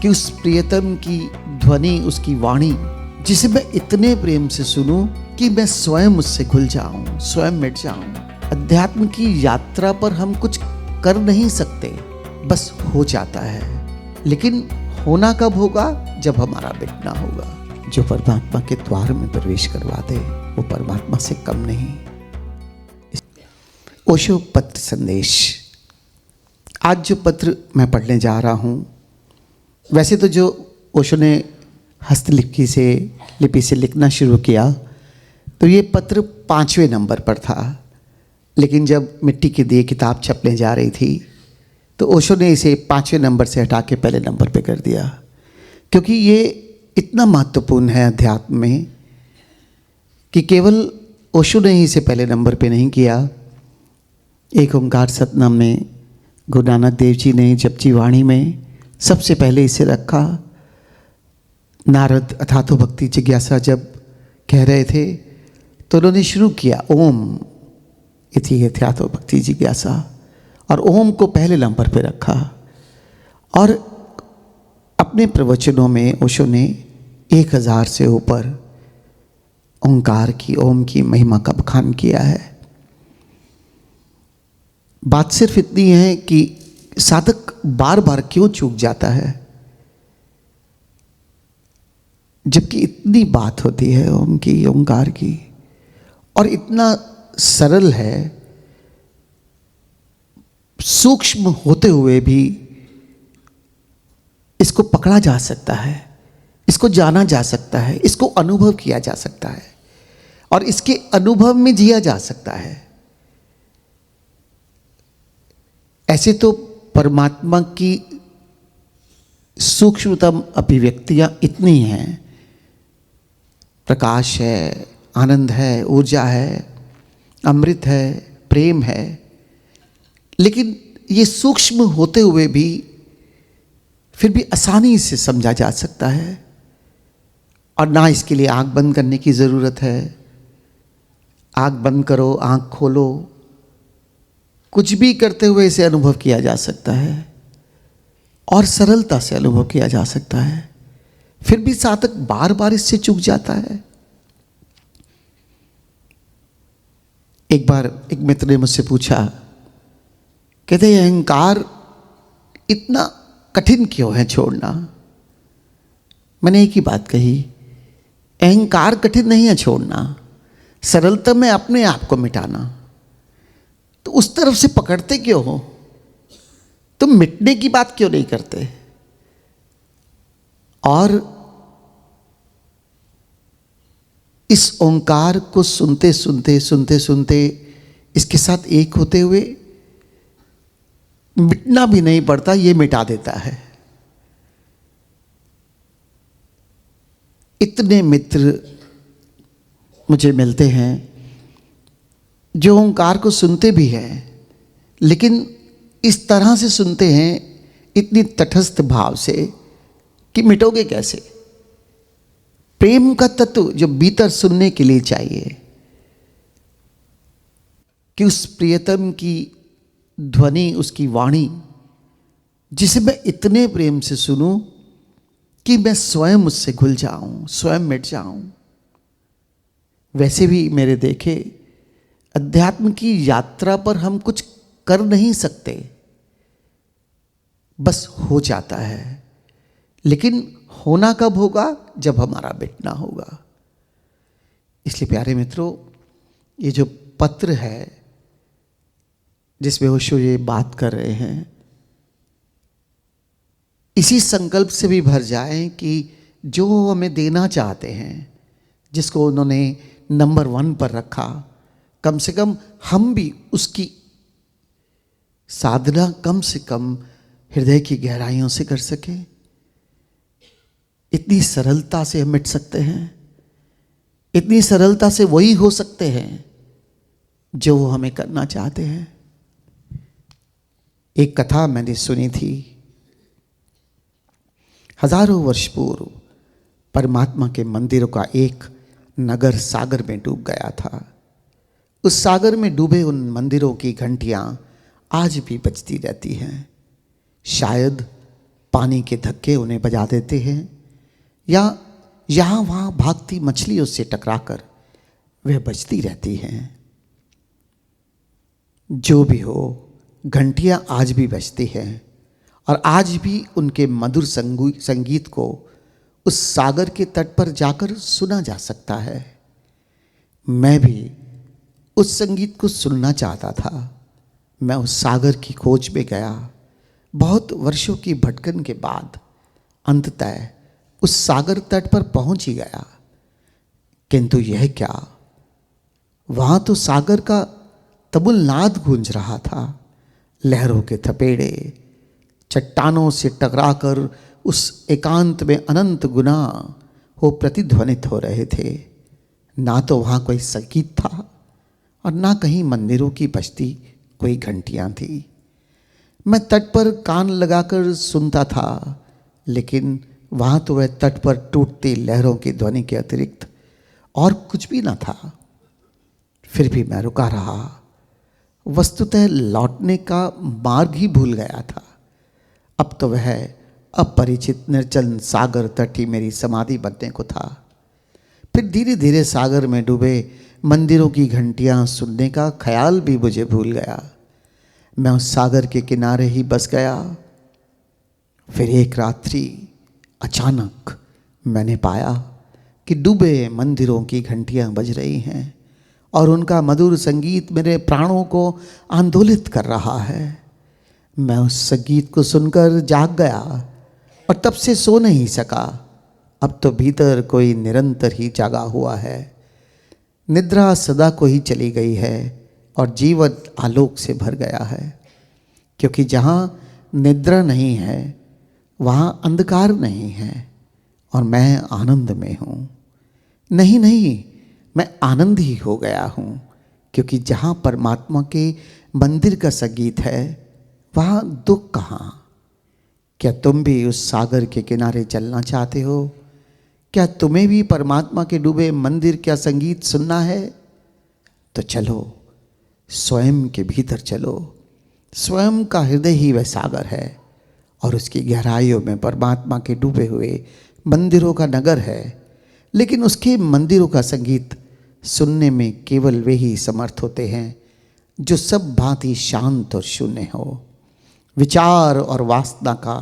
कि उस प्रियतम की ध्वनि, उसकी वाणी, जिसे मैं इतने प्रेम से सुनूं कि मैं स्वयं उससे घुल जाऊं, स्वयं मिट जाऊं। अध्यात्म की यात्रा पर हम कुछ कर नहीं सकते, बस हो जाता है। लेकिन होना कब होगा? जब हमारा मिटना होगा। जो परमात्मा के द्वार में प्रवेश करवा दे वो परमात्मा से कम नहीं। ओशो पत्र संदेश। आज जो पत्र मैं पढ़ने जा रहा हूँ, वैसे तो जो ओशो ने हस्तलिपि से लिखना शुरू किया तो ये पत्र 5वें नंबर पर था, लेकिन जब मिट्टी की दिए किताब छपने जा रही थी तो ओशो ने इसे 5वें नंबर से हटा के पहले नंबर पे कर दिया, क्योंकि ये इतना महत्वपूर्ण है अध्यात्म में कि केवल ओशो ने ही इसे पहले नंबर पे नहीं किया। एक ओंकार सतनाम में गुरु नानक देव जी ने जपजी वाणी में सबसे पहले इसे रखा। नारद अथातो भक्ति जिज्ञासा जब कह रहे थे तो उन्होंने शुरू किया ओम इति अथातो भक्ति जिज्ञासा, और ओम को पहले नंबर पे रखा। और अपने प्रवचनों में ओशो ने 1000 से ऊपर ओंकार की, ओम की महिमा का बखान किया है। बात सिर्फ इतनी है कि साधक बार बार क्यों चूक जाता है, जबकि इतनी बात होती है ओम की, ओंकार की, और इतना सरल है, सूक्ष्म होते हुए भी इसको पकड़ा जा सकता है, इसको जाना जा सकता है, इसको अनुभव किया जा सकता है और इसके अनुभव में जिया जा सकता है। ऐसे तो परमात्मा की सूक्ष्मतम अभिव्यक्तियां इतनी हैं, प्रकाश है, आनंद है, ऊर्जा है, अमृत है, प्रेम है, लेकिन ये सूक्ष्म होते हुए भी फिर भी आसानी से समझा जा सकता है, और ना इसके लिए आंख बंद करने की ज़रूरत है। आंख बंद करो, आंख खोलो, कुछ भी करते हुए इसे अनुभव किया जा सकता है और सरलता से अनुभव किया जा सकता है। फिर भी साधक बार बार इससे चूक जाता है। एक बार एक मित्र ने मुझसे पूछा, कहते अहंकार इतना कठिन क्यों है छोड़ना? मैंने एक ही बात कही, अहंकार कठिन नहीं है छोड़ना, सरलता में अपने आप को मिटाना। तो उस तरफ से पकड़ते क्यों हो? तुम मिटने की बात क्यों नहीं करते? और इस ओंकार को सुनते सुनते इसके साथ एक होते हुए मिटना भी नहीं पड़ता, ये मिटा देता है। इतने मित्र मुझे मिलते हैं जो ओंकार को सुनते भी हैं, लेकिन इस तरह से सुनते हैं, इतनी तटस्थ भाव से कि मिटोगे कैसे? प्रेम का तत्व जो भीतर सुनने के लिए चाहिए कि उस प्रियतम की ध्वनि, उसकी वाणी, जिसे मैं इतने प्रेम से सुनूं कि मैं स्वयं उससे घुल जाऊं, स्वयं मिट जाऊं। वैसे भी मेरे देखे अध्यात्म की यात्रा पर हम कुछ कर नहीं सकते, बस हो जाता है। लेकिन होना कब होगा? जब हमारा मिटना होगा। इसलिए प्यारे मित्रों, ये जो पत्र है जिसमें ओशो ये बात कर रहे हैं, इसी संकल्प से भी भर जाएं कि जो हमें देना चाहते हैं, जिसको उन्होंने नंबर 1 पर रखा, कम से कम हम भी उसकी साधना कम से कम हृदय की गहराइयों से कर सके। इतनी सरलता से हम मिट सकते हैं, इतनी सरलता से वही हो सकते हैं जो वो हमें करना चाहते हैं। एक कथा मैंने सुनी थी, हजारों वर्ष पूर्व परमात्मा के मंदिरों का एक नगर सागर में डूब गया था। उस सागर में डूबे उन मंदिरों की घंटियां आज भी बजती रहती हैं। शायद पानी के धक्के उन्हें बजा देते हैं, या यहाँ वहाँ भागती मछलियों से टकराकर वे बजती रहती हैं। जो भी हो, घंटियाँ आज भी बजती हैं और आज भी उनके मधुर संगीत को उस सागर के तट पर जाकर सुना जा सकता है। मैं भी उस संगीत को सुनना चाहता था। मैं उस सागर की खोज में गया। बहुत वर्षों की भटकन के बाद अंततः उस सागर तट पर पहुंच ही गया। किंतु यह क्या, वहां तो सागर का तबुल नाद गूंज रहा था। लहरों के थपेड़े चट्टानों से टकराकर उस एकांत में अनंत गुना हो प्रतिध्वनित हो रहे थे। ना तो वहाँ कोई संगीत था और ना कहीं मंदिरों की बजती कोई घंटियाँ थी। मैं तट पर कान लगाकर सुनता था, लेकिन वहाँ तो वह तट पर टूटती लहरों की ध्वनि के अतिरिक्त और कुछ भी न था। फिर भी मैं रुका रहा। वस्तुतः लौटने का मार्ग ही भूल गया था। अब तो वह अपरिचित निर्जन सागर तट ही मेरी समाधि बनने को था। फिर धीरे धीरे सागर में डूबे मंदिरों की घंटियां सुनने का ख्याल भी मुझे भूल गया। मैं उस सागर के किनारे ही बस गया। फिर एक रात्रि अचानक मैंने पाया कि डूबे मंदिरों की घंटियां बज रही हैं और उनका मधुर संगीत मेरे प्राणों को आंदोलित कर रहा है। मैं उस संगीत को सुनकर जाग गया और तब से सो नहीं सका। अब तो भीतर कोई निरंतर ही जागा हुआ है। निद्रा सदा को ही चली गई है और जीवन आलोक से भर गया है, क्योंकि जहाँ निद्रा नहीं है वहाँ अंधकार नहीं है और मैं आनंद में हूँ। नहीं नहीं, मैं आनंद ही हो गया हूँ, क्योंकि जहाँ परमात्मा के मंदिर का संगीत है वहाँ दुख कहाँ। क्या तुम भी उस सागर के किनारे चलना चाहते हो? क्या तुम्हें भी परमात्मा के डूबे मंदिर का संगीत सुनना है? तो चलो, स्वयं के भीतर चलो। स्वयं का हृदय ही वह सागर है और उसकी गहराइयों में परमात्मा के डूबे हुए मंदिरों का नगर है। लेकिन उसके मंदिरों का संगीत सुनने में केवल वे ही समर्थ होते हैं जो सब भांति शांत और शून्य हो। विचार और वासना का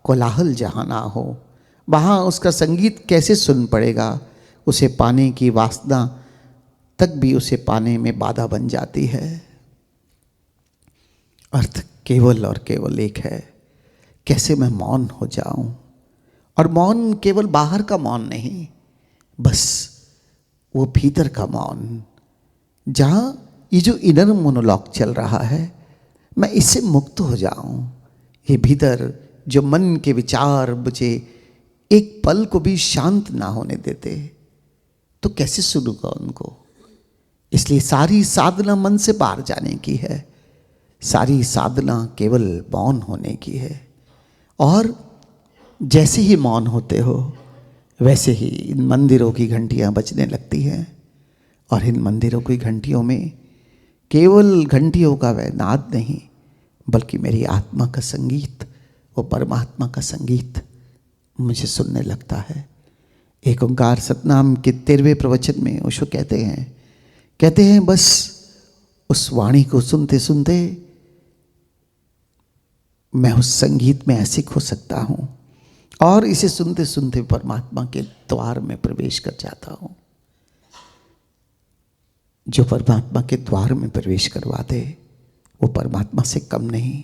कोलाहल जहाँ ना हो, वहाँ उसका संगीत कैसे सुन पड़ेगा? उसे पाने की वासना तक भी उसे पाने में बाधा बन जाती है। अर्थ केवल और केवल एक है, कैसे मैं मौन हो जाऊं। और मौन केवल बाहर का मौन नहीं, बस वो भीतर का मौन, जहाँ ये जो इनर मोनोलॉग चल रहा है, मैं इससे मुक्त हो जाऊं। ये भीतर जो मन के विचार मुझे एक पल को भी शांत ना होने देते, तो कैसे सुनूंगा उनको? इसलिए सारी साधना मन से बाहर जाने की है। सारी साधना केवल मौन होने की है। और जैसे ही मौन होते हो, वैसे ही इन मंदिरों की घंटियां बजने लगती हैं। और इन मंदिरों की घंटियों में केवल घंटियों का वह नाद नहीं, बल्कि मेरी आत्मा का संगीत, वो परमात्मा का संगीत मुझे सुनने लगता है। एक ओंकार सतनाम के 13वें प्रवचन में ओशो कहते हैं बस उस वाणी को सुनते सुनते मैं उस संगीत में ऐसे खो सकता हूँ और इसे सुनते सुनते परमात्मा के द्वार में प्रवेश कर जाता हूँ। जो परमात्मा के द्वार में प्रवेश करवा दे वो परमात्मा से कम नहीं।